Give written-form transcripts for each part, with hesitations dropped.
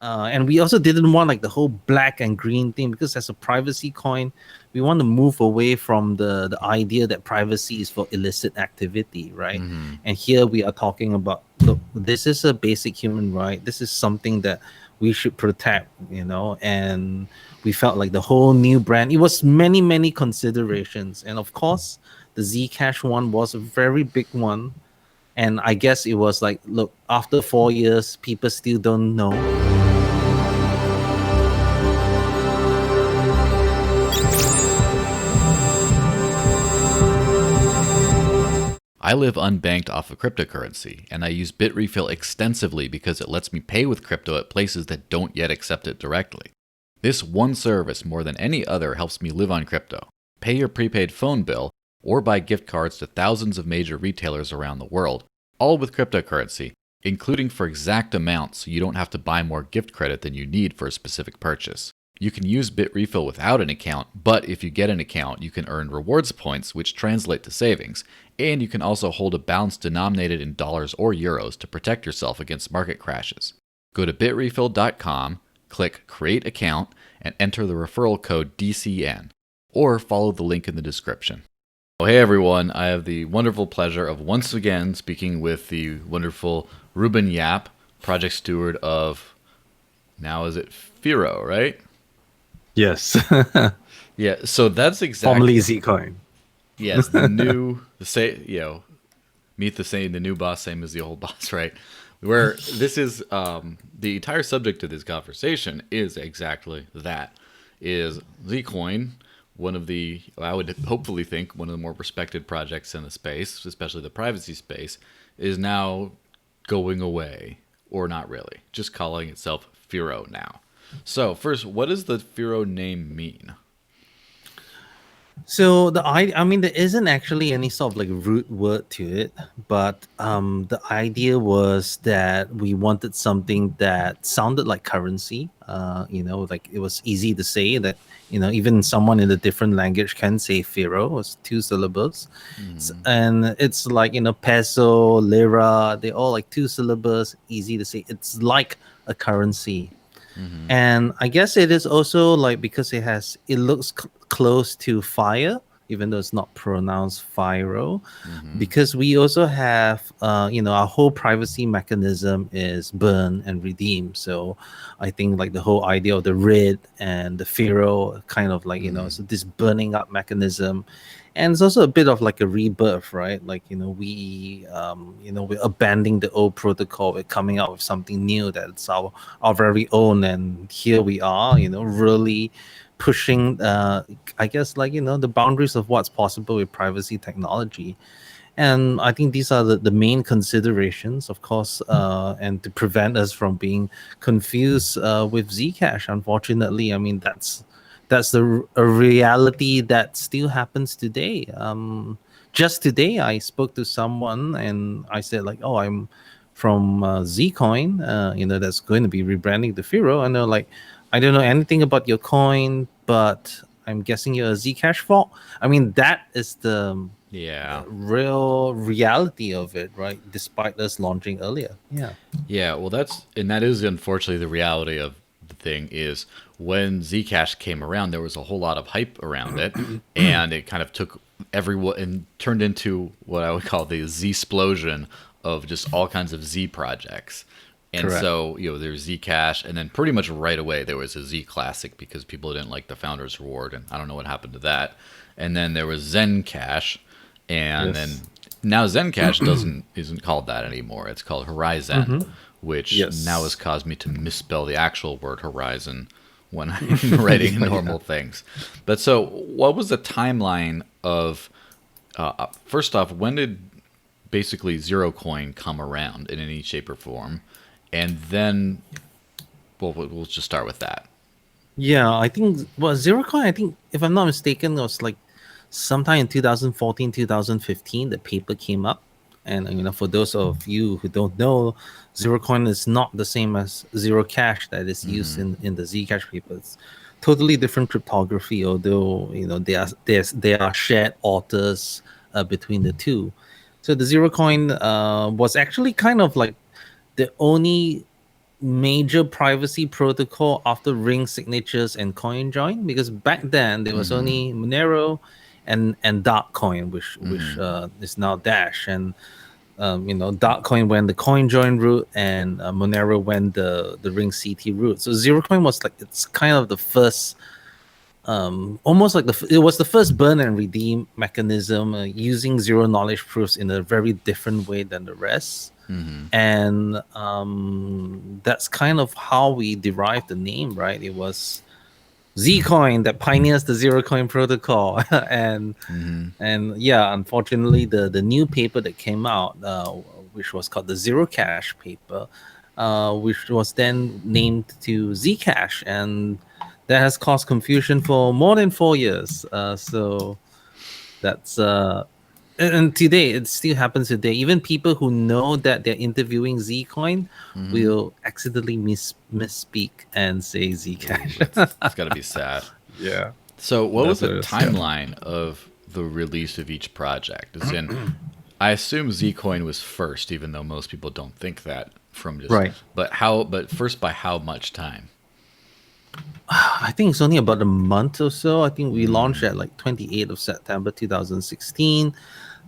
And we also didn't want like the whole black and green thing, because as a privacy coin, we want to move away from the idea that privacy is for illicit activity, right? Mm-hmm. And here we are talking about, look, this is a basic human right. This is something that we should protect, and we felt like the whole new brand, it was many, many considerations. And of course, the Zcash one was a very big one. And I guess it was like, look, after 4 years, people still don't know. I live unbanked off of cryptocurrency, and I use Bitrefill extensively because it lets me pay with crypto at places that don't yet accept it directly. This one service, more than any other, helps me live on crypto, pay your prepaid phone bill, or buy gift cards to thousands of major retailers around the world, all with cryptocurrency, including for exact amounts so you don't have to buy more gift credit than you need for a specific purchase. You can use Bitrefill without an account, but if you get an account, you can earn rewards points, which translate to savings, and you can also hold a balance denominated in dollars or euros to protect yourself against market crashes. Go to bitrefill.com, click Create Account, and enter the referral code DCN, or follow the link in the description. Oh, hey everyone, I have the wonderful pleasure of once again speaking with the wonderful Reuben Yap, project steward of, now is it Firo, right? Yes. Yeah, so that's Formerly exactly, Zcoin. yes, meet the same, the new boss, same as the old boss, right? Where this is, the entire subject of this conversation is exactly that, is Zcoin, one of the, I would hopefully think, one of the more respected projects in the space, especially the privacy space, is now going away, or not really, just calling itself Firo now. So first, what does the Firo name mean? So I mean, there isn't actually any sort of like root word to it, but the idea was that we wanted something that sounded like currency. Like it was easy to say that, even someone in a different language can say Firo. It's 2 syllables. Mm-hmm. And it's like, peso, lira, they're all like 2 syllables, easy to say. It's like a currency. Mm-hmm. And I guess it is also like, because it looks close to fire, even though it's not pronounced Firo, Mm-hmm. because we also have, our whole privacy mechanism is burn and redeem. So I think like the whole idea of the red and the Firo kind of like, Mm-hmm. so this burning up mechanism. And it's also a bit of like a rebirth, right? Like, we're abandoning the old protocol. We're coming out with something new that's our very own. And here we are, really pushing, I guess, like, the boundaries of what's possible with privacy technology. And I think these are the main considerations, of course, and to prevent us from being confused with Zcash. Unfortunately, I mean, that's a reality that still happens today. Just today, I spoke to someone and I said like, "Oh, I'm from Zcoin. That's going to be rebranding the Firo." And they're like, "I don't know anything about your coin, but I'm guessing you're a Zcash fault." I mean, that is the Yeah. real reality of it, right? Despite us launching earlier. Yeah. Yeah, well, that is unfortunately the reality of the thing is when Zcash came around, there was a whole lot of hype around it, and it kind of took everyone and turned into what I would call the Z explosion of just all kinds of Z projects. And Correct. so, there's Zcash, and then pretty much right away there was a Z Classic because people didn't like the Founders Reward, and I don't know what happened to that. And then there was Zencash, and Yes. then now Zencash doesn't isn't called that anymore. It's called Horizon, Mm-hmm. which now has Yes. caused me to misspell the actual word horizon when I'm writing Yeah, yeah. normal things. But so, what was the timeline of? First off, when did basically zero coin come around in any shape or form? And then, well, we'll just start with that. Yeah, I think, well, Zerocoin, I think, if I'm not mistaken, it was like sometime in 2014, 2015, the paper came up. And, for those of you who don't know, Zerocoin is not the same as Zero Cash that is used Mm-hmm. in the Zcash paper. It's totally different cryptography, although, there are shared authors between the two. So the Zerocoin was actually kind of like the only major privacy protocol after ring signatures and coin join, because back then there was only Monero and Darkcoin, which is now Dash, and Darkcoin went the coin join route, and Monero went the ring CT route. So Zerocoin was like, it's kind of the first, almost like it was the first burn and redeem mechanism, using zero knowledge proofs in a very different way than the rest. And that's kind of how we derived the name, right? It was Zcoin that pioneers the zero coin protocol. and yeah, unfortunately, the new paper that came out, which was called the Zero Cash paper, which was then named to Zcash, and that has caused confusion for more than 4 years. So that's and today it still happens today. Even people who know that they're interviewing Zcoin will accidentally misspeak and say Zcash. It's got to be sad. Yeah. So what was That's the what it is. timeline of the release of each project? As in, I assume Zcoin was first, even though most people don't think that from just Right. But first by how much time? I think it's only about a month or so. I think we launched at like 28th of September 2016.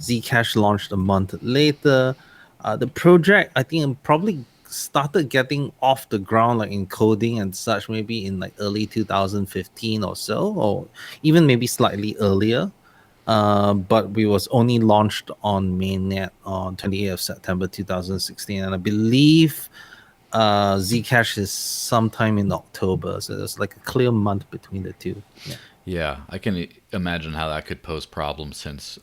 Zcash launched a month later. The project, I think, probably started getting off the ground, like in coding and such, maybe in like early 2015 or so, or even maybe slightly earlier. But we was only launched on mainnet on 28th of September 2016, and I believe Zcash is sometime in October, so there's like a clear month between the two. Yeah. Yeah, I can imagine how that could pose problems since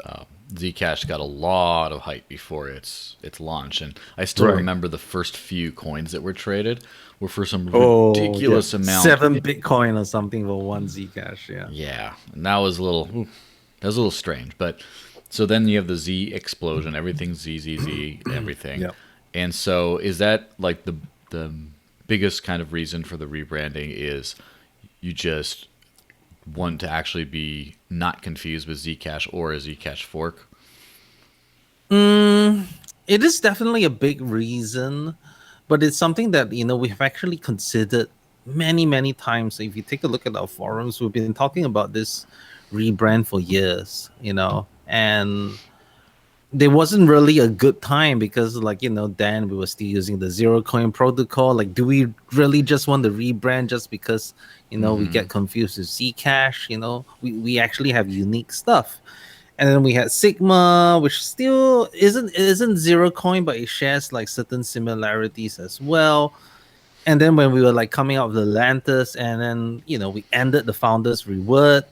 Zcash got a lot of hype before its launch, and I still Right. remember the first few coins that were traded were for some Oh, ridiculous yeah. amount. 7 Bitcoin or something for one Zcash. Yeah. Yeah, and that was a little strange. But so then you have the Z explosion, everything Z, everything. Yeah. And so is that like the biggest kind of reason for the rebranding is you just want to actually be not confused with Zcash or a Zcash fork? It is definitely a big reason, but it's something that we have actually considered many times. If you take a look at our forums, we've been talking about this rebrand for years, and there wasn't really a good time because, like, then we were still using the zero coin protocol. Like, do we really just want to rebrand just because we get confused with Zcash? We actually have unique stuff. And then we had Sigma, which still isn't zero coin, but it shares like certain similarities as well. And then when we were like coming out of the Lantis, and then we ended the founders reward.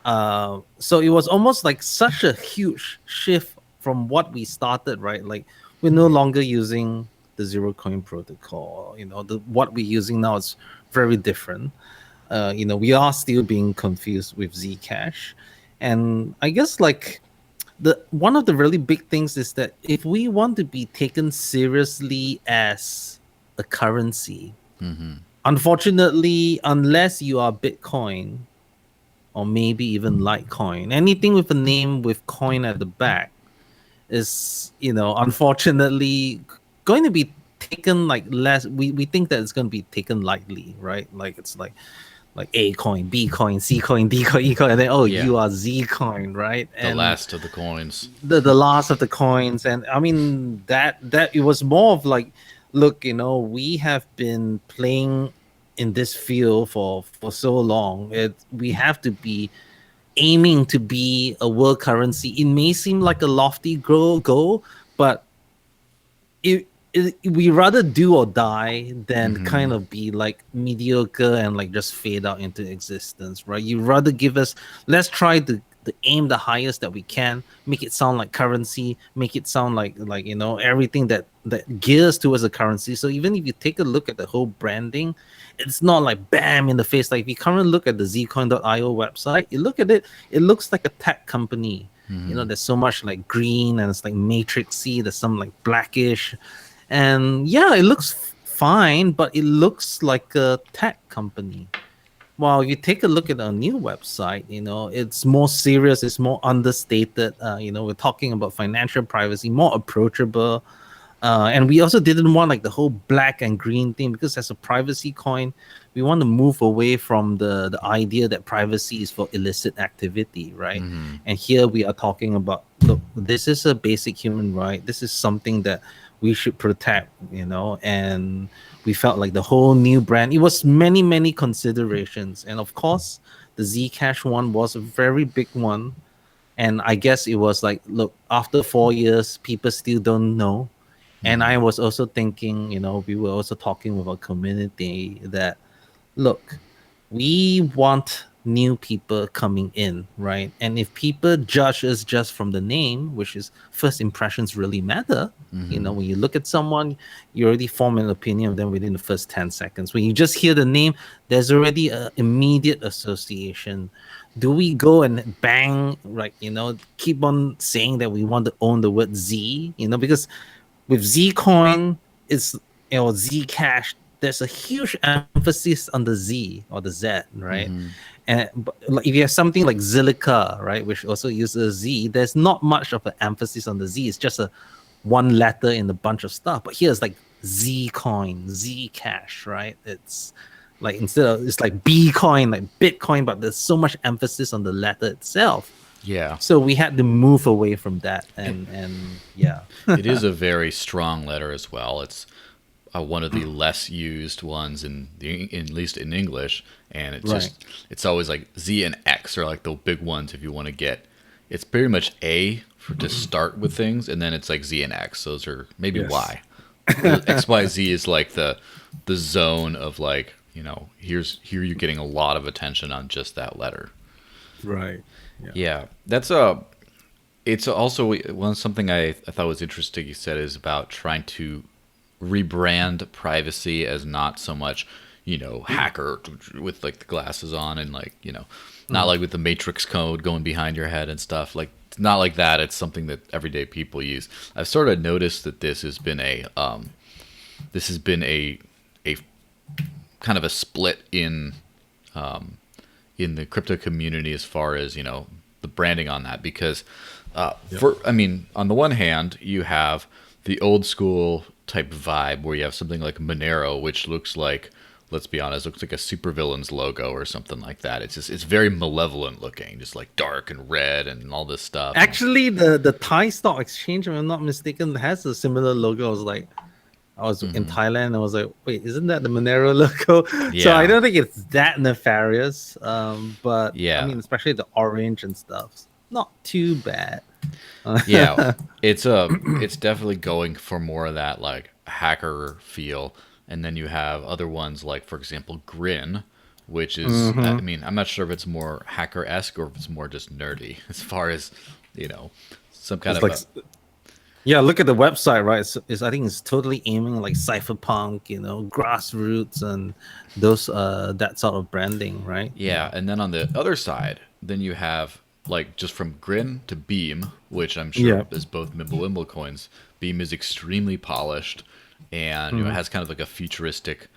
So it was almost like such a huge shift from what we started, right? Like, we're no longer using the zero coin protocol. What we're using now is very different. We are still being confused with Zcash. And I guess like one of the really big things is that if we want to be taken seriously as a currency, unfortunately, unless you are Bitcoin or maybe even Litecoin, anything with a name with coin at the back is, unfortunately going to be taken like less. We think that it's going to be taken lightly, right? Like, it's like A coin, B coin, C coin, D coin, E coin, and then Yeah. you are Z coin, right? The last of the coins. The last of the coins. And I mean that it was more of like, look, we have been playing in this field for so long. We have to be aiming to be a world currency. It may seem like a lofty goal, but we rather do or die than kind of be like mediocre and like just fade out into existence, right? You rather let's try to aim the highest that we can, make it sound like currency, make it sound like everything that gears towards a currency. So even if you take a look at the whole branding, it's not like bam in the face. Like, if you come and look at the zcoin.io website, you look at it, it looks like a tech company. There's so much like green, and it's like matrixy, there's some like blackish. And yeah, it looks fine, but it looks like a tech company. While you take a look at our new website, it's more serious, it's more understated. We're talking about financial privacy, more approachable. And we also didn't want like the whole black and green thing, because as a privacy coin, we want to move away from the idea that privacy is for illicit activity, right? Mm-hmm. And here we are talking about, look, this is a basic human right. This is something that we should protect, and we felt like the whole new brand, it was many considerations. And of course, the Zcash one was a very big one. And I guess it was like, look, after 4 years, people still don't know. And Mm-hmm. I was also thinking, we were also talking with our community that, look, we want new people coming in, right? And if people judge us just from the name, which is first impressions really matter. Mm-hmm. When you look at someone, you already form an opinion of them within the first 10 seconds. When you just hear the name, there's already an immediate association. Do we go and bang, like, keep on saying that we want to own the word Z, because with Zcoin, it's, Zcash, there's a huge emphasis on the Z or the Z, right? Mm-hmm. And but like, if you have something like Zilliqa, right, which also uses a Z, there's not much of an emphasis on the Z. It's just a one letter in a bunch of stuff. But here it's like Zcoin, Zcash, right? It's like, instead of, it's like Bcoin, like Bitcoin, but there's so much emphasis on the letter itself. Yeah. So we had to move away from that, and yeah. It is a very strong letter as well. It's one of the less used ones at least in English, and Right. it's always like Z and X are like the big ones if you want to get. It's pretty much to start with things, and then it's like Z and X. Those are maybe Yes. Y. X Y Z is like the zone of like, here you're getting a lot of attention on just that letter. Right. Yeah, it's also something I thought was interesting. You said is about trying to rebrand privacy as not so much, hacker with like the glasses on and like, not like with the matrix code going behind your head and stuff. Like, it's not like that. It's something that everyday people use. I've sort of noticed that this has been a kind of a split in the crypto community as far as, the branding on that, because on the one hand, you have the old school type vibe where you have something like Monero, which looks like, let's be honest, looks like a supervillain's logo or something like that. It's very malevolent looking, just like dark and red and all this stuff. Actually, the Thai Stock Exchange, if I'm not mistaken, has a similar logo. I was like, I was in Thailand, and I was like, wait, isn't that the Monero logo? So Yeah. I don't think it's that nefarious. But Yeah. I mean, especially the orange and stuff, not too bad. Yeah, it's definitely going for more of that like hacker feel, and then you have other ones like, for example, Grin, which is, I mean, I'm not sure if it's more hacker-esque or if it's more just nerdy as far as, some kind It's of like, yeah, look at the website, right? I think it's totally aiming like cypherpunk, grassroots and those that sort of branding, right? yeah. And then on the other side, then you have like just from Grin to Beam, which I'm sure Yeah. is both Mimblewimble coins. Beam is extremely polished, and it has kind of like a futuristic,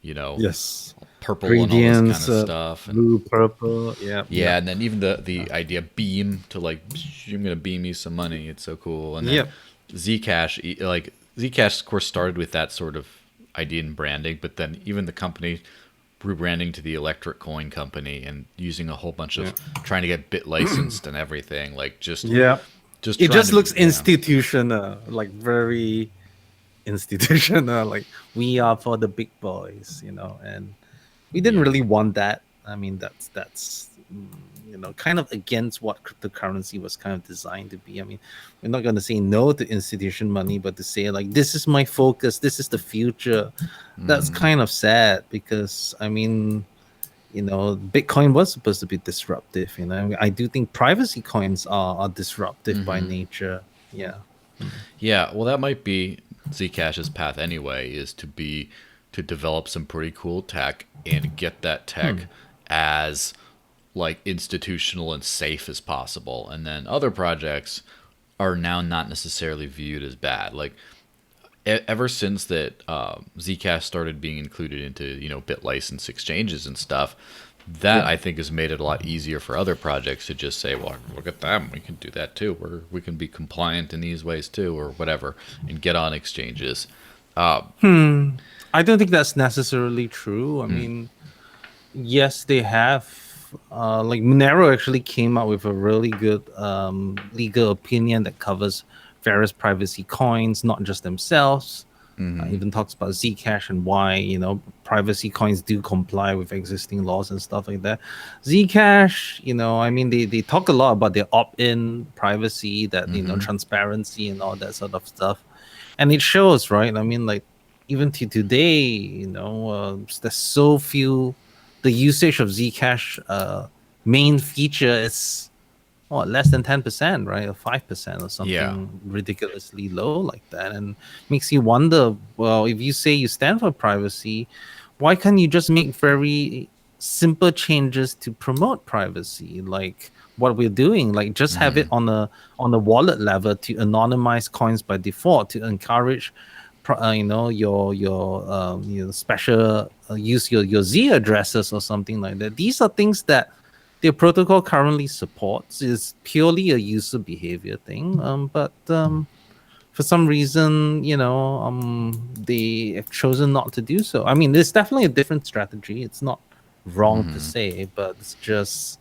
Yes. purple and all this Gradients, kind of stuff. And blue, purple. Yeah. yeah, and then even the idea beam to like, you're gonna beam me some money. It's so cool. And then Yep. Zcash, like Zcash, of course, started with that sort of idea and branding, but then even the company rebranding to the Electric Coin Company and using a whole bunch of trying to get bit licensed and everything, like Yeah. just It trying just to, looks institutional, like very institutional. Like, we are for the big boys, and we didn't Yeah. really want that. I mean, that's kind of against what cryptocurrency was kind of designed to be. I mean, we're not going to say no to institution money, but to say like, this is my focus, this is the future, that's kind of sad, because I mean, Bitcoin was supposed to be disruptive. I do think privacy coins are disruptive by nature. Yeah. Yeah, well, that might be Zcash's path anyway, is to develop some pretty cool tech and get that tech as like institutional and safe as possible. And then other projects are now not necessarily viewed as bad. Like ever since that Zcash started being included into bit license exchanges and stuff, That Yeah. I think has made it a lot easier for other projects to just say, well, look at them, we can do that too, or we can be compliant in these ways too, or whatever, and get on exchanges. Uh, I don't think that's necessarily true. I mean, yes, they have. Like Monero actually came out with a really good legal opinion that covers various privacy coins, not just themselves. Even talks about Zcash and why privacy coins do comply with existing laws and stuff like that. Zcash, I mean, they talk a lot about their opt-in privacy, that transparency and all that sort of stuff, and it shows, right? I mean, like even to today, there's so few. The usage of Zcash main feature is less than 10%, right? Or 5% or yeah. something ridiculously low like that. And makes you wonder, well, if you say you stand for privacy, why can't you just make very simple changes to promote privacy, like what we're doing? Like just have it on a wallet level to anonymize coins by default to encourage your special use your Z addresses or something like that. These are things that the protocol currently supports. Is purely a user behavior thing. But for some reason, they have chosen not to do so. I mean, there's definitely a different strategy. It's not wrong per se, but it's just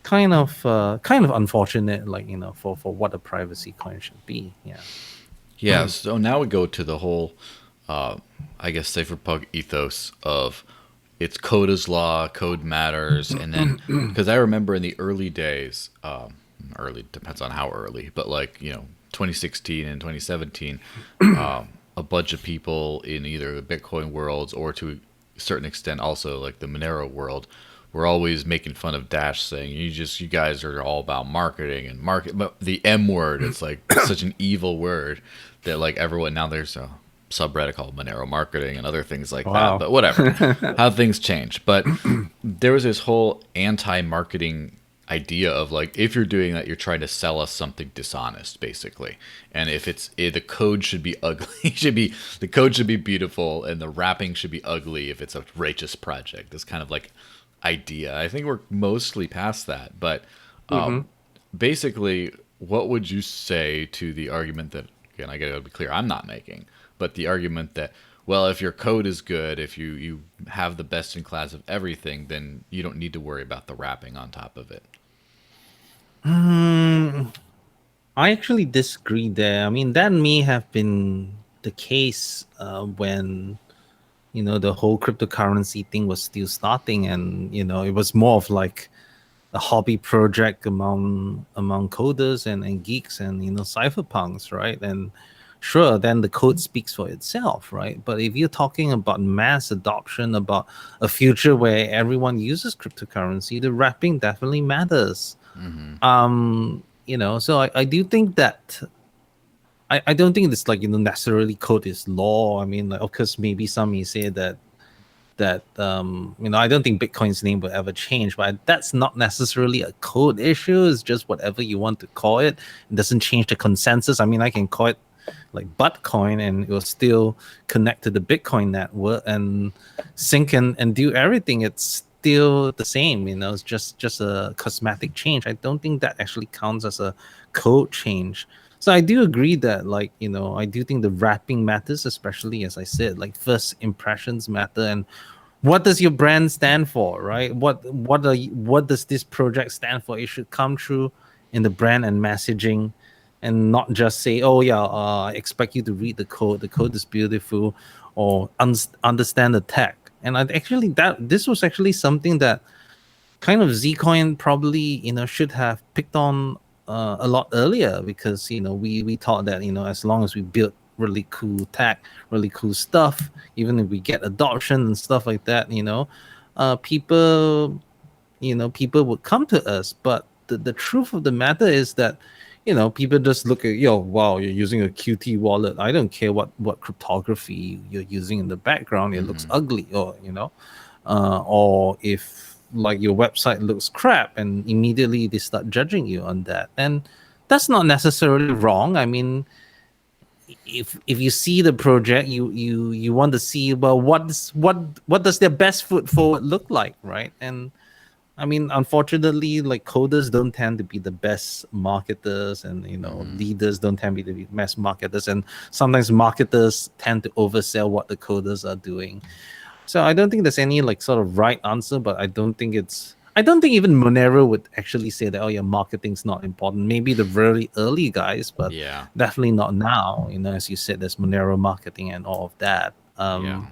kind of unfortunate, like for what a privacy coin should be. Yeah. Yeah, so now we go to the whole, I guess, cypherpunk ethos of it's code is law, code matters, and then because I remember in the early days, early depends on how early, but like 2016 and 2017, a bunch of people in either the Bitcoin worlds or to a certain extent also like the Monero world were always making fun of Dash, saying you guys are all about marketing and market, but the M word, it's like such an evil word that like everyone now there's a subreddit called Monero marketing and other things like that. Wow. But whatever, how things change. But there was this whole anti-marketing idea of like if you're doing that, you're trying to sell us something dishonest, basically. And if the code should be ugly, the code should be beautiful, and the wrapping should be ugly if it's a righteous project. This kind of like idea. I think we're mostly past that, but basically, what would you say to the argument that, again, I gotta be clear, I'm not making, but the argument that, well, if your code is good, if you have the best in class of everything, then you don't need to worry about the wrapping on top of it. I actually disagree there. I mean, that may have been the case when the whole cryptocurrency thing was still starting, and it was more of like a hobby project among coders and geeks and cypherpunks, right? And sure, then the code speaks for itself, right? But if you're talking about mass adoption, about a future where everyone uses cryptocurrency, the wrapping definitely matters. So I do think that I don't think it's like necessarily code is law. I mean, like, of course, maybe some may say that I don't think Bitcoin's name will ever change, but that's not necessarily a code issue. It's just whatever you want to call it. It doesn't change the consensus. I mean, I can call it like Buttcoin and it will still connect to the Bitcoin network and sync and do everything. It's still the same. It's just a cosmetic change. I don't think that actually counts as a code change. So I do agree that, like, I do think the wrapping matters, especially as I said, like first impressions matter, and what does your brand stand for, right? What does this project stand for? It should come true in the brand and messaging, and not just say, oh yeah, I expect you to read the code. The code is beautiful, or understand the tech. And I actually this was actually something that kind of Zcoin probably should have picked on a lot earlier, because we thought that as long as we build really cool tech, really cool stuff, even if we get adoption and stuff like that, people people would come to us. But the truth of the matter is that people just look at, yo, wow, you're using a Qt wallet. I don't care what cryptography you're using in the background. It looks ugly, or if like your website looks crap, and immediately they start judging you on that. And that's not necessarily wrong. I mean, if you see the project, you want to see, well, what does their best foot forward look like, right? And I mean, unfortunately, like coders don't tend to be the best marketers, and leaders don't tend to be the best marketers, and sometimes marketers tend to oversell what the coders are doing. So I don't think there's any like sort of right answer, but I don't think even Monero would actually say that, oh yeah, marketing's not important. Maybe the very early guys, but Yeah. definitely not now. As you said, there's Monero marketing and all of that. Yeah.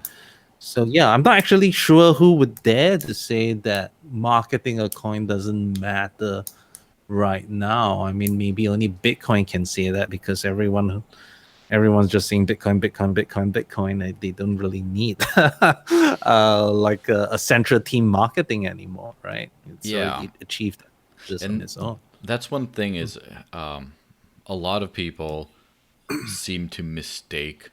So yeah, I'm not actually sure who would dare to say that marketing a coin doesn't matter right now. I mean, maybe only Bitcoin can say that, because everyone's just saying Bitcoin, Bitcoin, Bitcoin, Bitcoin. They don't really need like a central team marketing anymore, right? It's Yeah. already achieved this on And its own. that's one thing is a lot of people seem to mistake,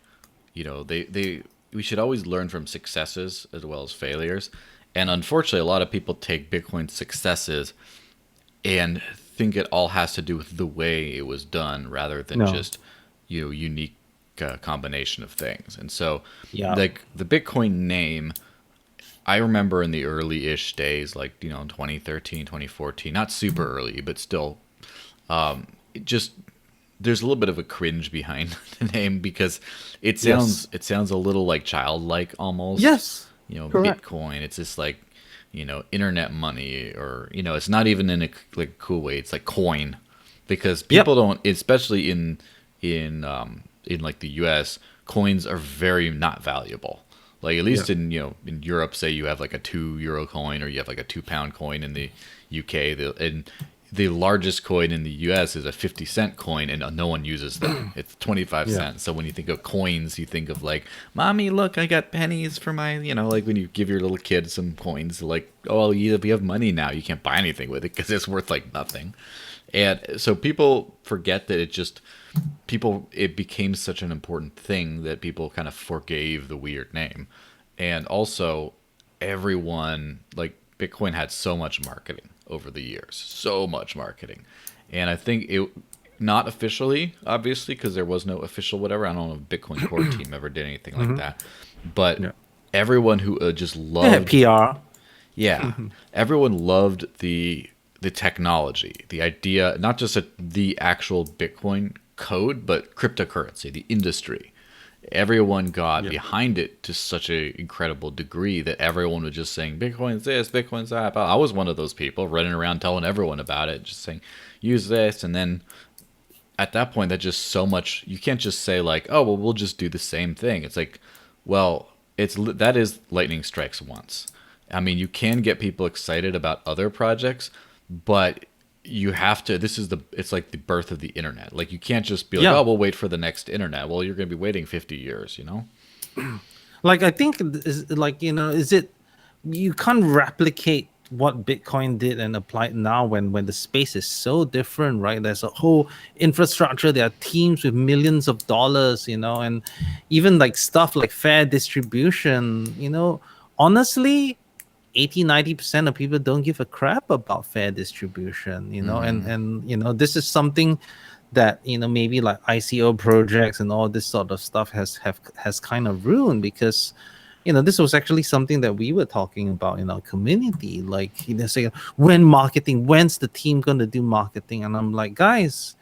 they we should always learn from successes as well as failures. And unfortunately, a lot of people take Bitcoin's successes and think it all has to do with the way it was done rather than No, just, unique combination of things. And so, yeah, like the Bitcoin name, I remember in the early-ish days, like, 2013, 2014, not super early, but still, it just there's a little bit of a cringe behind the name because yes, it sounds a little like childlike almost. yes, correct. Bitcoin. It's just like, internet money, or it's not even in a like cool way. It's like coin, because Yep. people don't, especially in like the U.S., coins are very not valuable. Like at Yeah. least in Europe, say you have like a €2 coin, or you have like a £2 coin in the UK, and the largest coin in the US is a 50-cent coin, and no one uses that. It's 25 Yeah. cents. So when you think of coins, you think of like, mommy, look, I got pennies for my, like when you give your little kid some coins, like, oh, you have money now. You can't buy anything with it because it's worth like nothing. And so people forget that it became such an important thing that people kind of forgave the weird name. And also, everyone, like, Bitcoin had so much marketing over the years, so much marketing. And I think it, not officially, obviously, because there was no official whatever. I don't know if Bitcoin core team ever did anything like Hmm. that. But Yeah. everyone who just They had loved, PR. yeah, everyone loved the technology, the idea, not just the actual Bitcoin code, but cryptocurrency, the industry. Everyone got Yeah. behind it to such an incredible degree that everyone was just saying Bitcoin's this, Bitcoin's that. I was one of those people running around telling everyone about it, just saying use this, and then at that point, that's just so much. You can't just say like, oh well, we'll just do the same thing. It's like, well, that is lightning strikes once. I mean, you can get people excited about other projects, but you have to. It's like the birth of the internet. Like you can't just be like, Yeah. oh, we'll wait for the next internet. Well, you're going to be waiting 50 years. Like I think is like is it you can't replicate what Bitcoin did and apply it now when the space is so different, right? There's a whole infrastructure, there are teams with millions of dollars, and even like stuff like fair distribution, honestly 80-90% of people don't give a crap about fair distribution, and this is something that maybe like ICO projects and all this sort of stuff has kind of ruined, because this was actually something that we were talking about in our community, like say when's the team going to do marketing, and I'm like, guys,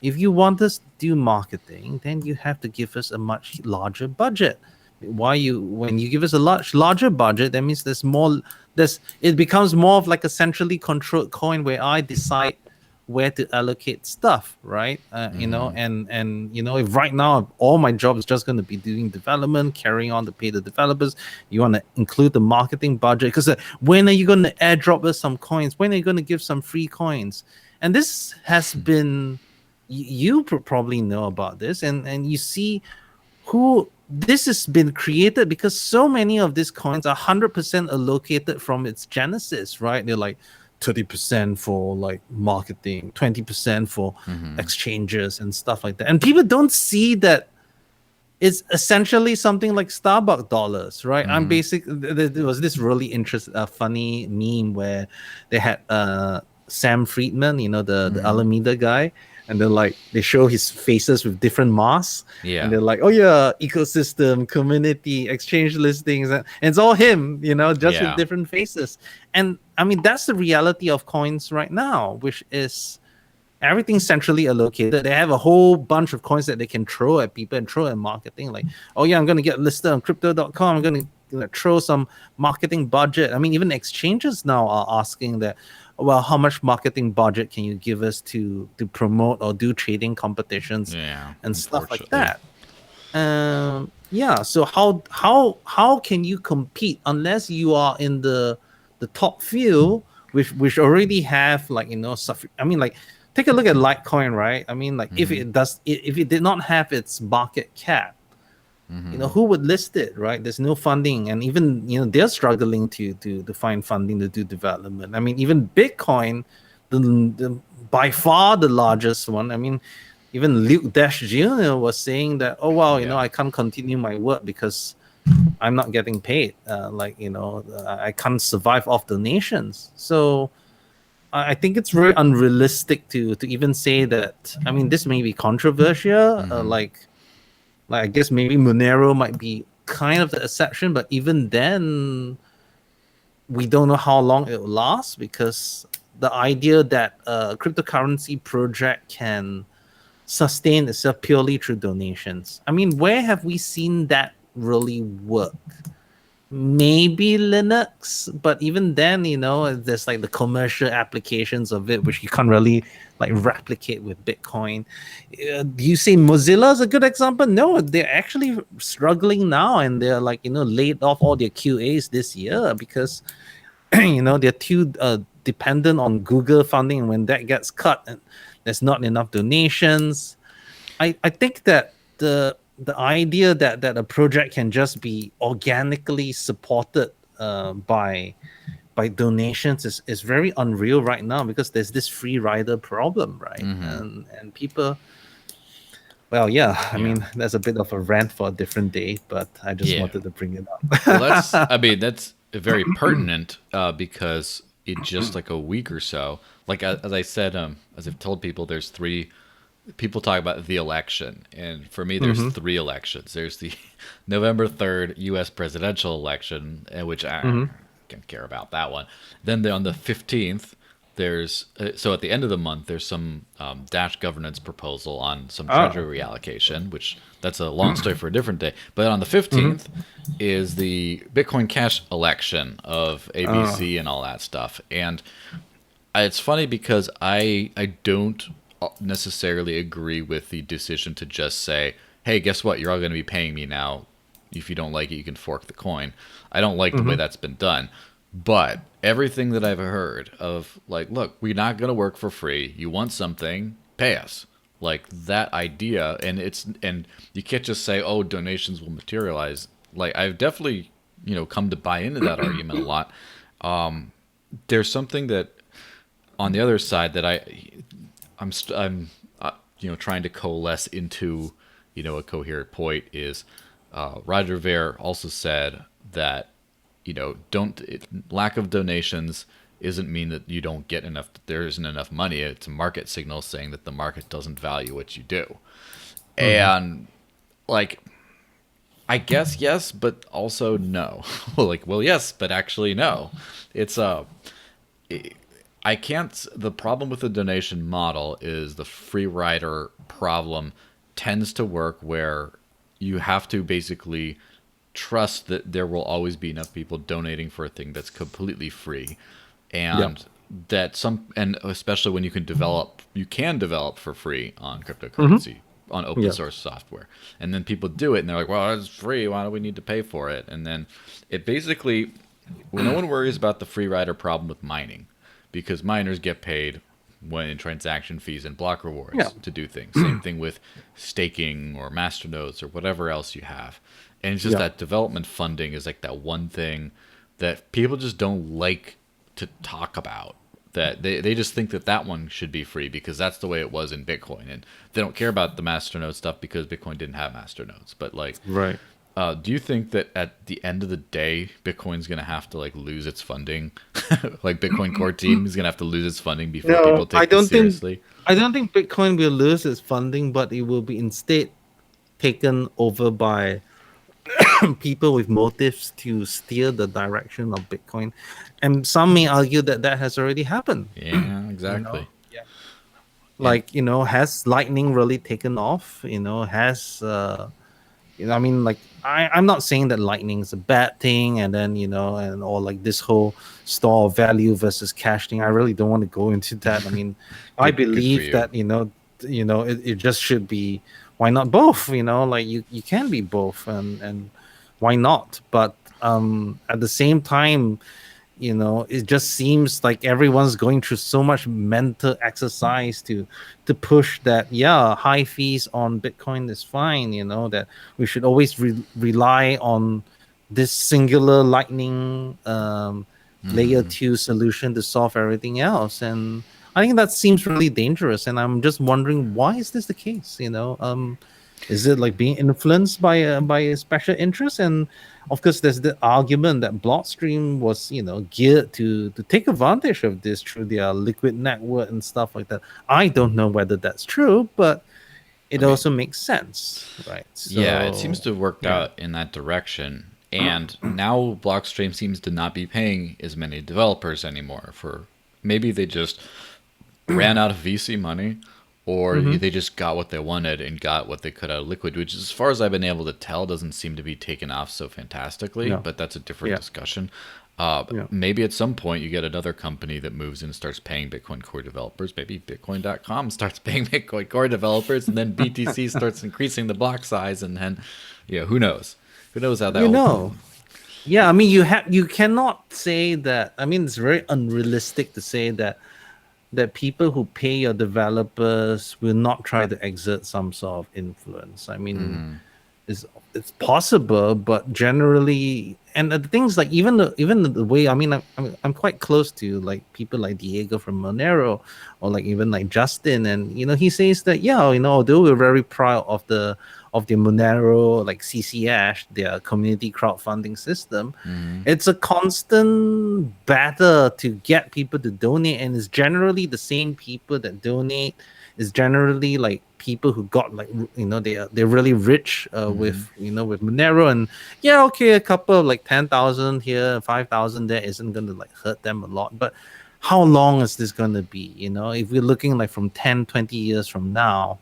if you want us to do marketing, then you have to give us a much larger budget. When you give us a larger budget, that means it becomes more of like a centrally controlled coin where I decide where to allocate stuff, right? And if right now all my job is just going to be doing development, carrying on to pay the developers, you want to include the marketing budget, because when are you going to airdrop us some coins? When are you going to give some free coins? And this has been, you probably know about this, and you see who this has been created, because so many of these coins are 100% allocated from its genesis, right? They're like 30% for like marketing, 20% for Hmm. exchanges and stuff like that, and people don't see that it's essentially something like Starbucks dollars, right? Hmm. There was this really funny meme where they had Sam Friedman, the Hmm. Alameda guy, and then like they show his faces with different masks, Yeah. and they're like, oh yeah, ecosystem, community, exchange listings, and it's all him, just with Yeah. different faces. And I mean, that's the reality of coins right now, which is everything's centrally allocated. They have a whole bunch of coins that they can throw at people and throw at marketing. Like, oh yeah, I'm going to get listed on crypto.com. I'm going to throw some marketing budget. I mean, even exchanges now are asking that, well, how much marketing budget can you give us to promote or do trading competitions Yeah. and stuff like Unfortunately. that? Yeah. So how can you compete unless you are in the top few, which already have like I mean, like take a look at Litecoin, right? I mean, like Mm-hmm. if it did not have its market cap, Mm-hmm. who would list it, right? There's no funding, and even they're struggling to find funding to do development. I mean, even Bitcoin, the by far the largest one. I mean, even Luke Dash Jr. was saying that, oh wow, Yeah. I can't continue my work because I'm not getting paid. I can't survive off donations. So I think it's very unrealistic to even say that. I mean, this may be controversial. Mm-hmm. Like I guess maybe Monero might be kind of the exception, but even then, we don't know how long it will last, because the idea that a cryptocurrency project can sustain itself purely through donations. I mean, where have we seen that really work? Maybe Linux, but even then, there's like the commercial applications of it, which you can't really like replicate with Bitcoin. Do you say Mozilla is a good example? No, they're actually struggling now, and they're like laid off all their QAs this year because they're too dependent on Google funding, and when that gets cut, and there's not enough donations. I think that the idea that a project can just be organically supported by donations is very unreal right now, because there's this free rider problem, right? Mm-hmm. And people, well, yeah, I Yeah. mean, that's a bit of a rant for a different day, but I just Yeah. wanted to bring it Well, that's, up. I mean, that's very pertinent because in just like a week or so, like as I said, as I've told people, there's three. People talk about the election, and for me, there's Hmm. three elections. There's the November 3rd U.S. presidential election, which I Hmm. don't care about that one. Then on the 15th, there's so at the end of the month, there's some Dash governance proposal on some Oh. treasury allocation, which that's a long story for a different day. But on the Hmm. 15th is the Bitcoin Cash election of Oh. ABC and all that stuff, and it's funny because I don't necessarily agree with the decision to just say, "Hey, guess what? You're all going to be paying me now. If you don't like it, you can fork the coin." I don't like the way Hmm. that's been done. But everything that I've heard of, like, look, we're not going to work for free. You want something, pay us. Like that idea, and you can't just say, "Oh, donations will materialize." Like I've definitely come to buy into that argument a lot. There's something that on the other side that I'm trying to coalesce into a coherent point is Roger Ver also said that lack of donations isn't mean that you don't get enough, there isn't enough money. It's a market signal saying that the market doesn't value what you do. Hmm. And like I guess yes, but also no. Like, well, yes, but actually no. It's I can't. The problem with the donation model is the free rider problem tends to work where you have to basically trust that there will always be enough people donating for a thing that's completely free, Yep. and and especially when you can develop for free on Hmm. cryptocurrency on open Yep. source software, and then people do it and they're like, well, it's free, why do we need to pay for it? And then it basically, well, no one worries about the free rider problem with mining, because miners get paid when in transaction fees and block Yeah. rewards to do things. Same thing with staking or masternodes or whatever else you have. And it's just Yeah. that development funding is like that one thing that people just don't like to talk about. That they just think that that one should be free because that's the way it was in Bitcoin. And they don't care about the masternode stuff because Bitcoin didn't have masternodes. But like, Right. do you think that at the end of the day, Bitcoin's going to have to like lose its funding Like Bitcoin core team is gonna have to lose its funding before people No, take this seriously. I don't think Bitcoin will lose its funding, but it will be instead taken over by people with motives to steer the direction of Bitcoin. And some may argue that that has already happened. Yeah, You know, exactly. And like, has Lightning really taken off? Has I mean, like, I'm not saying that Lightning is a bad thing, and then and or like this whole store of value versus cash thing. I really don't want to go into that. I mean, I good for believe you. that it just should be. Why not both? Like you can be both, and why not? But at the same time, it just seems like everyone's going through so much mental exercise to push that, yeah, high fees on Bitcoin is fine, that we should always rely on this singular Lightning layer 2 solution to solve everything else. And I think that seems really dangerous, and I'm just wondering, why is this the case? Is it like being influenced by a special interest? And of course, there's the argument that Blockstream was, geared to take advantage of this through their liquid network and stuff like that. I don't know whether that's true, but I it mean, also makes sense, right? yeah, it seems So, to have worked yeah. out in that direction. And now Blockstream seems to not be paying as many developers anymore. For maybe they just ran out of VC money, or Mm-hmm. they just got what they wanted and got what they could out of Liquid, which, as far as I've been able to tell, doesn't seem to be taken off so fantastically. No. But that's a different Yeah. discussion. Yeah. Maybe at some point you get another company that moves in and starts paying Bitcoin Core developers. Maybe Bitcoin.com starts paying Bitcoin Core developers, and then BTC starts increasing the block size, and then, who knows? Who knows how that You will. know, yeah, I mean, you cannot say that. I mean, it's very unrealistic to say that people who pay your developers will not try to exert some sort of influence. I mean, it's possible, but generally, and the things like even the way, I mean, I'm quite close to like people like Diego from Monero, or like even like Justin, and he says that, yeah, although we're very proud of the Monero, like CCH, their community crowdfunding system, it's a constant battle to get people to donate, and it's generally the same people that donate. Is generally like people who got like they're really rich with with Monero, and yeah, okay, a couple of like 10,000 here, 5,000 there isn't going to like hurt them a lot. But how long is this going to be? If we're looking like from 10, 20 years from now,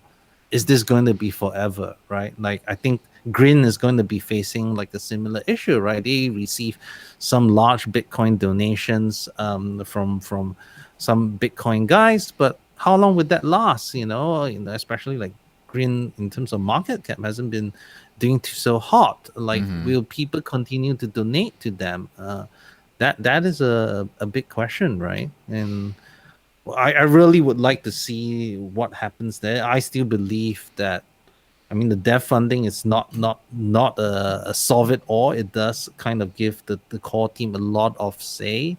is this going to be forever, right? Like, I think Grin is going to be facing like a similar issue, right? They receive some large Bitcoin donations from some Bitcoin guys, but how long would that last? Especially like Grin in terms of market cap hasn't been doing so hot. Like, will people continue to donate to them? That is a big question, right? And I really would like to see what happens there. I still believe that, I mean, the dev funding is not a solve it all. It does kind of give the core team a lot of say.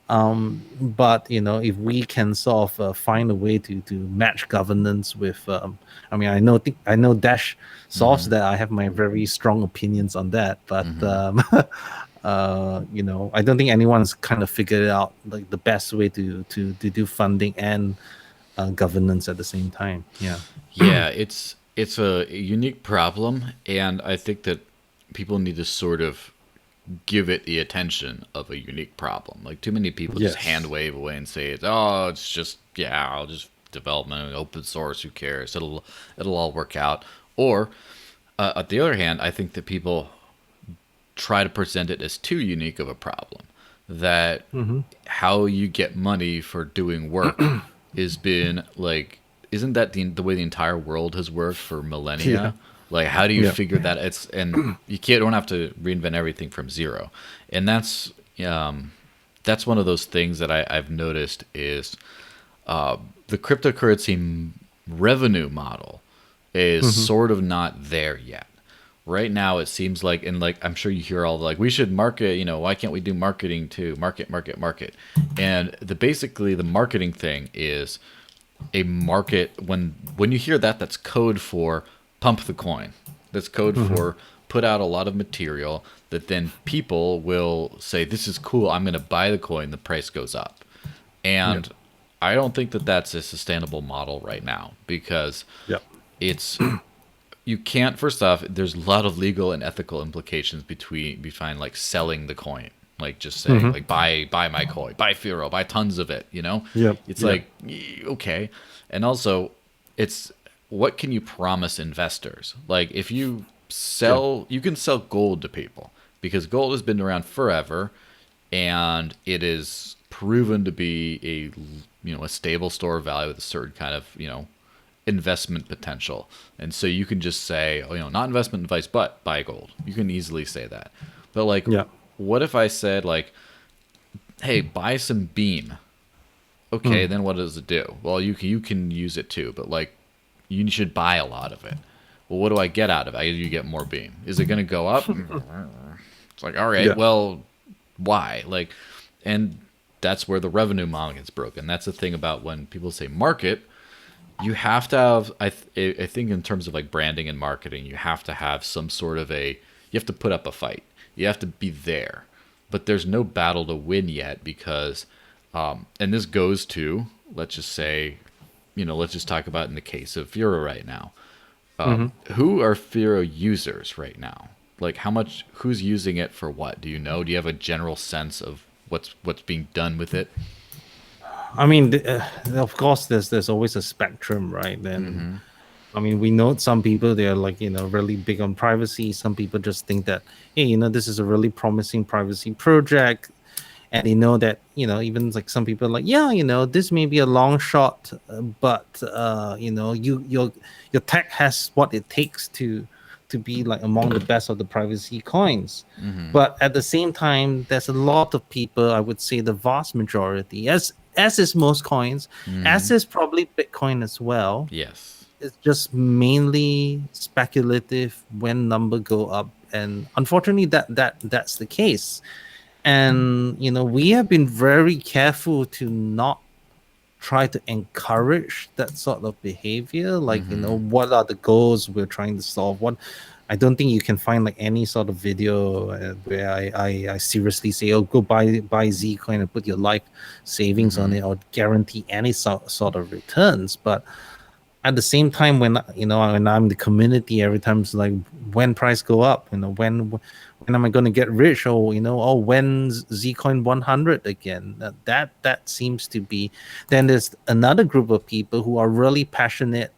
But if we can sort of find a way to match governance with, I mean, I know Dash solves that. I have my very strong opinions on that, but I don't think anyone's kind of figured out like the best way to do funding and governance at the same time. Yeah. Yeah, it's a unique problem, and I think that people need to sort of give it the attention of a unique problem. Like, too many people just Yes. hand wave away and say, "Oh, it's just, I'll just development, open source. Who cares? It'll all work out." Or on the other hand, I think that people try to present it as too unique of a problem. That how you get money for doing work has been like, isn't that the way the entire world has worked for millennia? Yeah. Like, how do you Yeah. figure that? And you don't have to reinvent everything from zero. And that's one of those things that I've noticed is the cryptocurrency revenue model is sort of not there yet. Right now, it seems like, and like I'm sure you hear all the, like, we should market. Why can't we do marketing too? Market, market, market. And basically the marketing thing is a market. When you hear that, that's code for pump the coin. That's code for put out a lot of material that then people will say, this is cool, I'm going to buy the coin, the price goes up. And I don't think that that's a sustainable model right now, because Yeah. it's, you can't, first off, there's a lot of legal and ethical implications between like selling the coin. Like just saying like buy my coin, buy Firo, buy tons of it, you know? Yep. It's Yep. like okay. And also it's what can you promise investors? Like if you sell you can sell gold to people because gold has been around forever and it is proven to be a stable store of value with a certain kind of, investment potential. And so you can just say, not investment advice, but buy gold. You can easily say that. But like, Yeah. what if I said like, hey, buy some beam? Okay, then what does it do? Well, you can use it too, but like, you should buy a lot of it. Well, what do I get out of it? You get more beam. Is it going to go up? It's like, all right, Yeah. well, why? Like, and that's where the revenue model gets broken. That's the thing about when people say market, you have to have, I think in terms of like branding and marketing, you have to have some sort of you have to put up a fight. You have to be there. But there's no battle to win yet because, and this goes to, let's just say, let's just talk about in the case of Firo right now. Who are Firo users right now? Like who's using it for what? Do you know? Do you have a general sense of what's being done with it? I mean, of course, there's always a spectrum, right? Then, I mean, we know some people they're like really big on privacy. Some people just think that hey, this is a really promising privacy project, and they know that even like some people are like this may be a long shot, but your tech has what it takes to be like among the best of the privacy coins. But at the same time, there's a lot of people, I would say the vast majority, as is most coins, as is probably Bitcoin as well. Yes. It's just mainly speculative when number go up, and unfortunately that's the case. And we have been very careful to not try to encourage that sort of behavior. Like what are the goals we're trying to solve? What I don't think you can find like any sort of video where I seriously say, oh, go buy Zcoin and put your life savings on it or guarantee any sort of returns. But at the same time, when when I'm the community, every time it's like, when price go up, when am I going to get rich, or when's Zcoin 100 again? That seems to be. Then there's another group of people who are really passionate,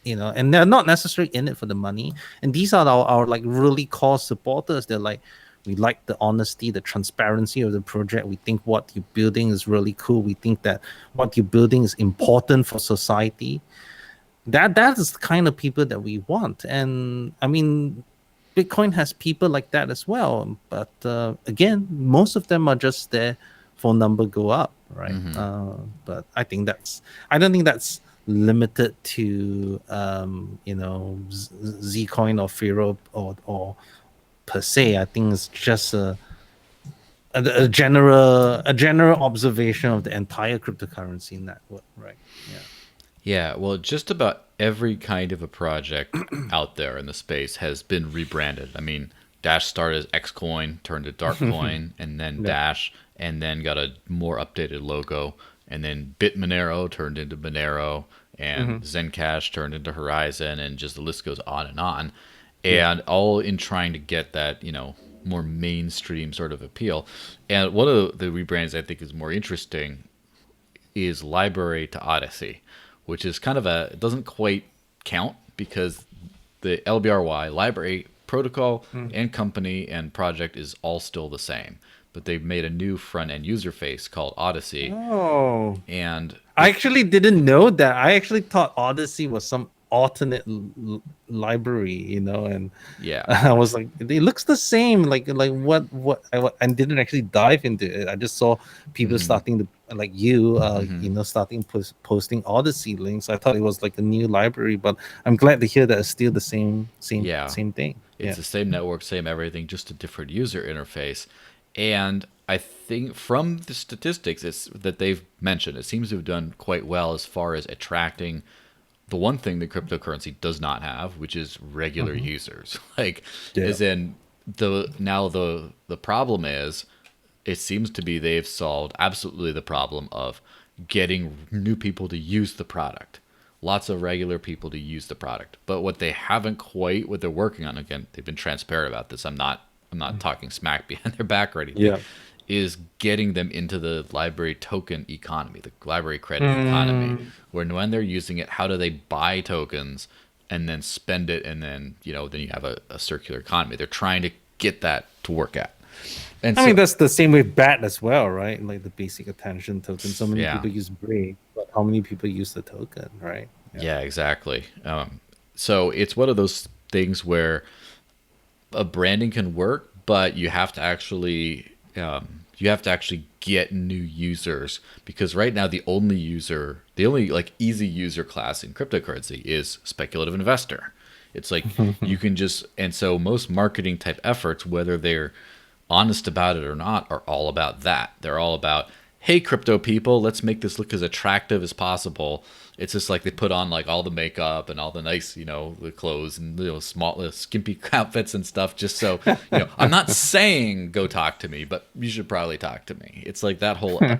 and they're not necessarily in it for the money. And these are our like really core supporters. They're like, we like the honesty, the transparency of the project. We think what you're building is really cool. We think that what you're building is important for society. That is the kind of people that we want. And I mean, Bitcoin has people like that as well, but again, most of them are just there for number go up, right? But I don't think that's limited to Zcoin or Firo or per se. I think it's just a general observation of the entire cryptocurrency network, right? Yeah. Yeah, well, just about every kind of a project out there in the space has been rebranded. I mean, Dash started as Xcoin, turned to Darkcoin, and then Dash, and then got a more updated logo, and then Bitmonero turned into Monero, and Zencash turned into Horizon, and just the list goes on and on. And all in trying to get that, more mainstream sort of appeal. And one of the rebrands I think is more interesting is Library to Odysee, which is kind of it doesn't quite count because the LBRY library protocol and company and project is all still the same, but they've made a new front end user face called Odysee. Oh, And I actually didn't know that. I actually thought Odysee was some alternate library, and yeah, I was like, it looks the same. Like what I didn't actually dive into it. I just saw people starting to like starting posting Odyssey links. I thought it was like a new library, but I'm glad to hear that it's still the same yeah. thing. It's the same network, same everything, just a different user interface. And I think from the statistics that they've mentioned, it seems to have done quite well as far as attracting the one thing that cryptocurrency does not have, which is regular users. Like, as in, the problem is, it seems to be they've solved absolutely the problem of getting new people to use the product. Lots of regular people to use the product. But what they haven't quite, what they're working on, again, they've been transparent about this. I'm not talking smack behind their back or anything, Yeah. is getting them into the library token economy, the library credit economy, Mm. where when they're using it, how do they buy tokens and then spend it, and then then you have a circular economy. They're trying to get that to work out. And I so mean, that's the same with BAT as well, right? Like the basic attention token. So many yeah, people use Brave, but how many people use the token, right? Yeah. yeah, exactly. So it's one of those things where a branding can work, but you have to actually get new users, because right now the only like easy user class in cryptocurrency is speculative investor. It's like you can just, and so most marketing type efforts, whether they're honest about it or not, are all about that. They're all about, hey, crypto people, let's make this look as attractive as possible. It's just like they put on like all the makeup and all the nice, the clothes and small, skimpy outfits and stuff, just so I'm not saying go talk to me, but you should probably talk to me. It's like that whole Yeah.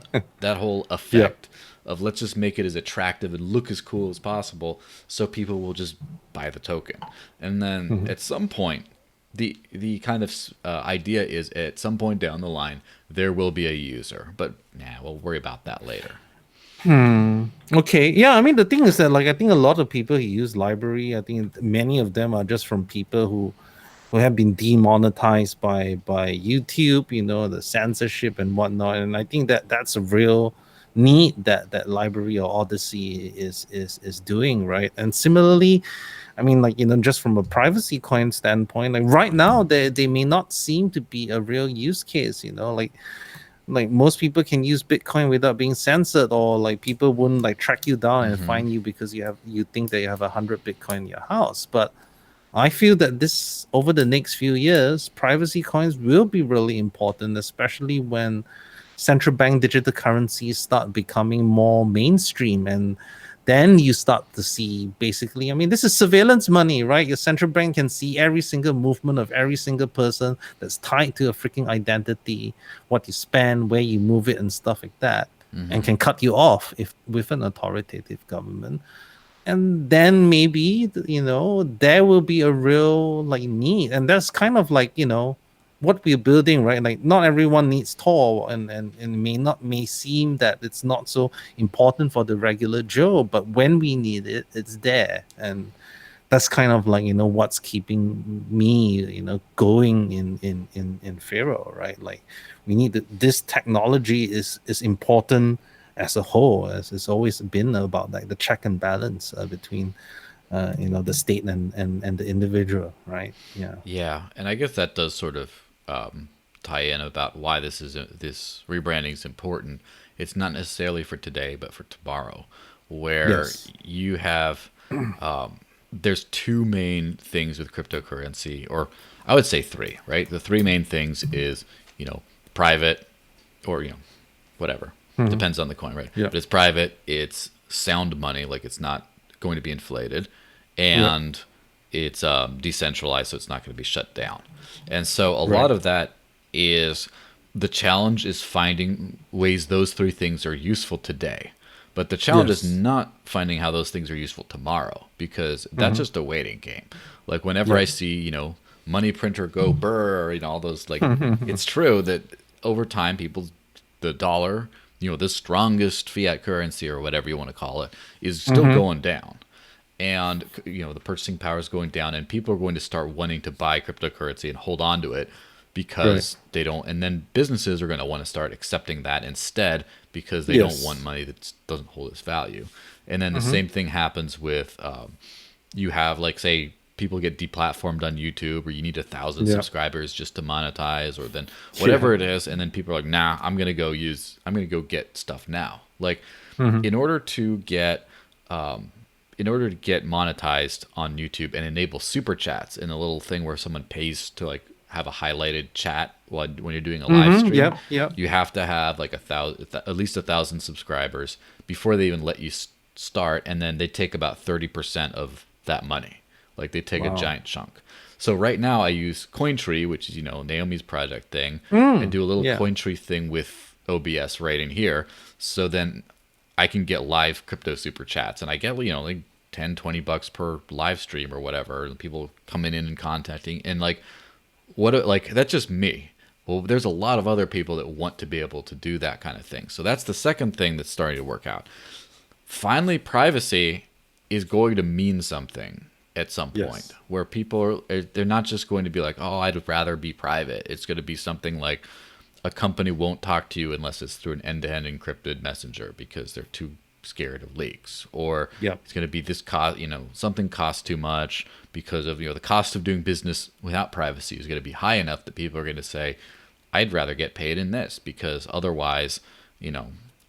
effect of let's just make it as attractive and look as cool as possible, so people will just buy the token, and then Mhm. at some point the kind of idea is at some point down the line there will be a user, but we'll worry about that later. Okay. Yeah. I mean, the thing is that, like, I think a lot of people who use library, I think many of them are just from people who have been demonetized by YouTube, the censorship and whatnot. And I think that that's a real need that library or Odyssey is doing, right? And similarly, I mean, like, just from a privacy coin standpoint, like right now, they may not seem to be a real use case, like most people can use Bitcoin without being censored, or like people wouldn't like track you down and Hmm. find you because you think that you have 100 Bitcoin in your house. But I feel that this over the next few years, privacy coins will be really important, especially when central bank digital currencies start becoming more mainstream. And then you start to see, basically, I mean, this is surveillance money, right? Your central bank can see every single movement of every single person that's tied to a freaking identity, what you spend, where you move it, and stuff like that, and Hmm. can cut you off if with an authoritative government. And then maybe there will be a real like need, and that's kind of like what we're building, right? Like not everyone needs Tor, and may seem that it's not so important for the regular Joe, but when we need it, it's there. And that's kind of like what's keeping me going in Firo, right? Like we need this technology is important as a whole, as it's always been about, like the check and balance between the state and the individual, right? Yeah. Yeah, and I guess that does sort of tie in about why this rebranding is important. It's not necessarily for today, but for tomorrow, where Yes. you have there's two main things with cryptocurrency, or I would say three, right? The three main things is private, or whatever, Mhm. depends on the coin, right? Yeah. But it's private, it's sound money, like it's not going to be inflated, Yeah. and it's decentralized, so it's not going to be shut down. And so a lot Right. of that is the challenge is finding ways those three things are useful today. But the challenge is Yes. not finding how those things are useful tomorrow, because that's Hmm. just a waiting game. Like whenever Yeah. I see, money printer go burr, all those, like, it's true that over time the dollar, the strongest fiat currency or whatever you want to call it, is still Hmm. going down. And the purchasing power is going down, and people are going to start wanting to buy cryptocurrency and hold on to it Right. because they don't, and then businesses are going to want to start accepting that instead, because they don't want Yes. money that doesn't hold its value. And then the Hmm. same thing happens with you have, like, say people get deplatformed on YouTube, or you need 1,000 Yeah. subscribers just to monetize, or then Yeah. whatever it is, and then people are like, nah, I'm gonna go get stuff now. Like, Hmm. in order to get monetized on YouTube and enable super chats in a little thing where someone pays to like have a highlighted chat when you're doing a live Hmm. stream, Yep. Yep. you have to have like at least 1,000 subscribers before they even let you start, and then they take about 30% of that money. Like they take a Wow. giant chunk. So right now I use Cointree, which is, Naomi's project thing, and do a little Yeah. Cointree thing with OBS right in here. So then I can get live crypto super chats, and I get, like 10, $20 per live stream or whatever. And people coming in and contacting, and like, that's just me. Well, there's a lot of other people that want to be able to do that kind of thing. So that's the second thing that's starting to work out. Finally, privacy is going to mean something at some point, Yes. where people they're not just going to be like, oh, I'd rather be private. It's going to be something like a company won't talk to you unless it's through an end-to-end encrypted messenger because they're too scared of leaks, or Yep. it's going to be this cost, something costs too much because of, the cost of doing business without privacy is going to be high enough that people are going to say, I'd rather get paid in this, because otherwise,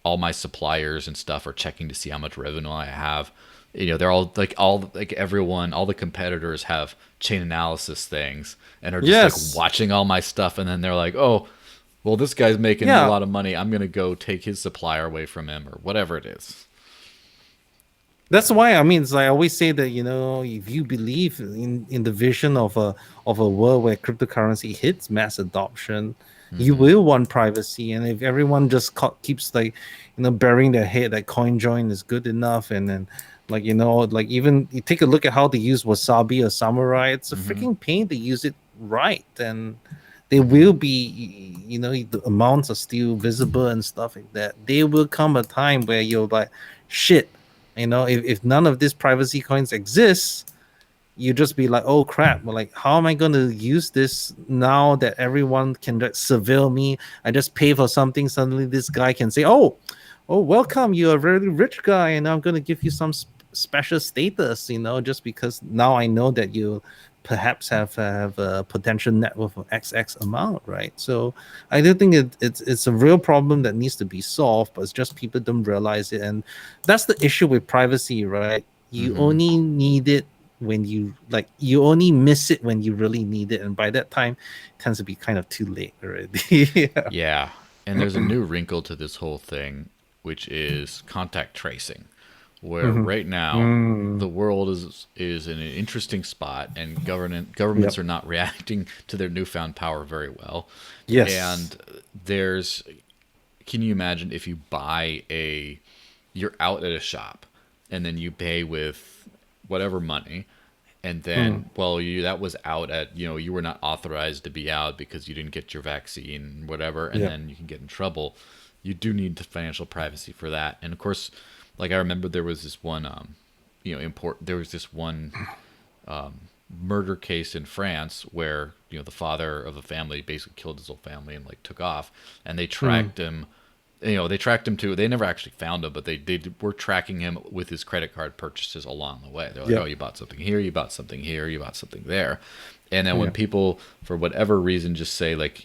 all my suppliers and stuff are checking to see how much revenue I have. They're all like everyone, all the competitors have chain analysis things and are just Yes. like watching all my stuff, and then they're like, oh, well, this guy's making a Yeah. lot of money. I'm gonna go take his supplier away from him, or whatever it is. That's why I mean, it's like I always say that if you believe in the vision of a world where cryptocurrency hits mass adoption, you will want privacy. And if everyone just keeps like burying their head that CoinJoin is good enough, and then like like even you take a look at how they use Wasabi or Samurai, it's a freaking pain to use it right, and there will be the amounts are still visible and stuff like that. There will come a time where you're like, shit. If none of these privacy coins exists, you just be like, oh crap, well, like how am I going to use this now that everyone can just surveil me? I just pay for something, suddenly this guy can say, oh, welcome, you're a very rich guy, and I'm going to give you some special status, just because now I know that you perhaps have a potential net worth of XX amount, right? So I do think it's a real problem that needs to be solved, but it's just people don't realize it. And that's the issue with privacy, right? You only need it when you only miss it when you really need it, and by that time it tends to be kind of too late already. Yeah. Yeah, and there's a new wrinkle to this whole thing, which is contact tracing, where right now the world is in an interesting spot, and governments Yep. are not reacting to their newfound power very well. Yes. And can you imagine if you you're out at a shop, and then you pay with whatever money, and then that was out at, you were not authorized to be out because you didn't get your vaccine, whatever, and Yeah. then you can get in trouble. You do need the financial privacy for that. And of course, like I remember there was this one there was this one murder case in France where the father of a family basically killed his whole family and like took off, and they tracked him. They tracked him to. They never actually found him, but they were tracking him with his credit card purchases along the way. They're like, Yeah. oh, you bought something here, you bought something here, you bought something there, and then when people, for whatever reason, just say like,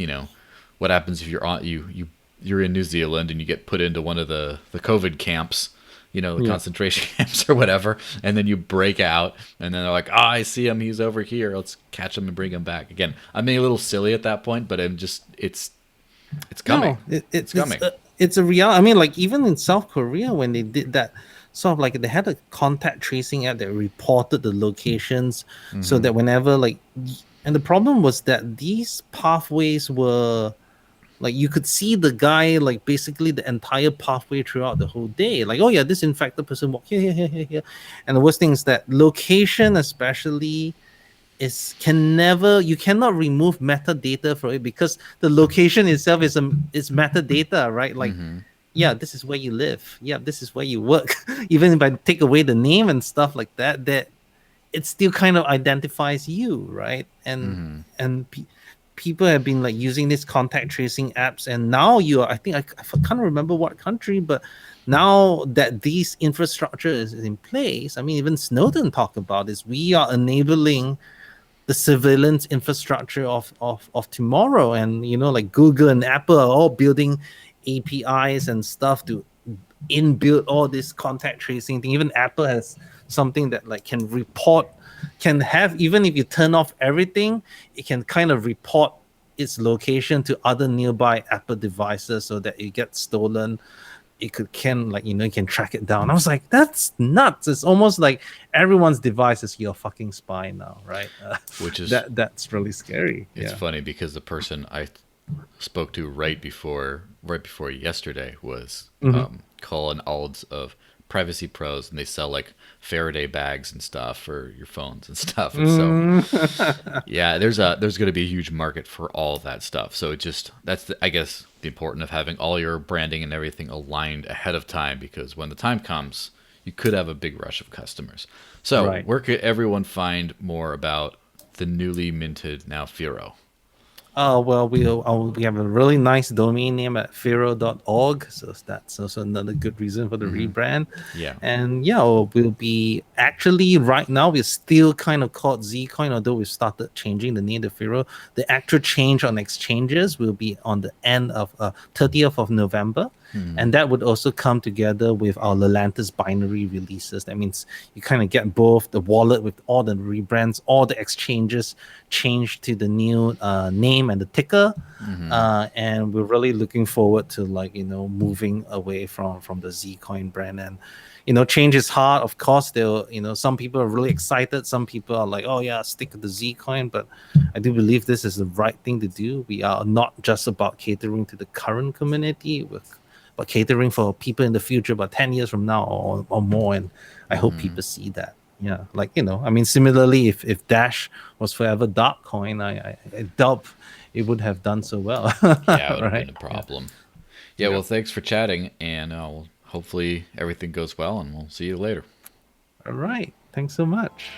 what happens if you're in New Zealand and you get put into one of the COVID camps, the concentration camps or whatever, and then you break out, and then they're like, I see him, he's over here, let's catch him and bring him back. Again, I'm being a little silly at that point, but it's coming. No, It's coming. It's a reality. I mean, like even in South Korea, when they did that, sort of like they had a contact tracing app that reported the locations, so that whenever and the problem was that these pathways were like you could see the guy like basically the entire pathway throughout the whole day. Like, oh yeah, this infected person walked here. And the worst thing is that location, especially, you cannot remove metadata from it, because the location itself is metadata, right? Like, yeah, this is where you live, yeah, this is where you work. Even if I take away the name and stuff like that, it still kind of identifies you, right? And people have been like using these contact tracing apps, and now I think I can't remember what country, but now that these infrastructure is in place, I mean, even Snowden talked about this, we are enabling the surveillance infrastructure of tomorrow. And like Google and Apple are all building APIs and stuff to inbuild all this contact tracing thing. Even Apple has something that like can have, even if you turn off everything, it can kind of report its location to other nearby Apple devices so that it gets stolen. it can like you can track it down. I was like, that's nuts. It's almost like everyone's device is your fucking spy now, right? Which is That's really scary. it's Yeah. funny because the person I spoke to right before yesterday was calling odds of privacy pros, and they sell like Faraday bags and stuff for your phones and stuff. And so yeah, there's going to be a huge market for all of that stuff. So it just that's I guess the importance of having all your branding and everything aligned ahead of time, because when the time comes, you could have a big rush of customers. So Right. where could everyone find more about the newly minted now Firo? Oh, well, we have a really nice domain name at Firo.org, so that's also another good reason for the rebrand. Yeah. And yeah, we'll be actually right now we're still kind of called Zcoin, although we've started changing the name to Firo. The actual change on exchanges will be on the end of 30th of November. And that would also come together with our Lelantis binary releases. That means you kind of get both the wallet with all the rebrands, all the exchanges changed to the new name and the ticker. And we're really looking forward to moving away from the Zcoin brand. And change is hard. Of course, there some people are really excited. Some people are like, oh yeah, stick with the Zcoin. But I do believe this is the right thing to do. We are not just about catering to the current community, but catering for people in the future, about 10 years from now or more. And I hope people see that. Yeah, I mean, similarly, if Dash was forever dark coin, I doubt it would have done so well. Yeah, it would have Right? been a problem. Yeah, well, thanks for chatting, and hopefully everything goes well, and we'll see you later. All right. Thanks so much.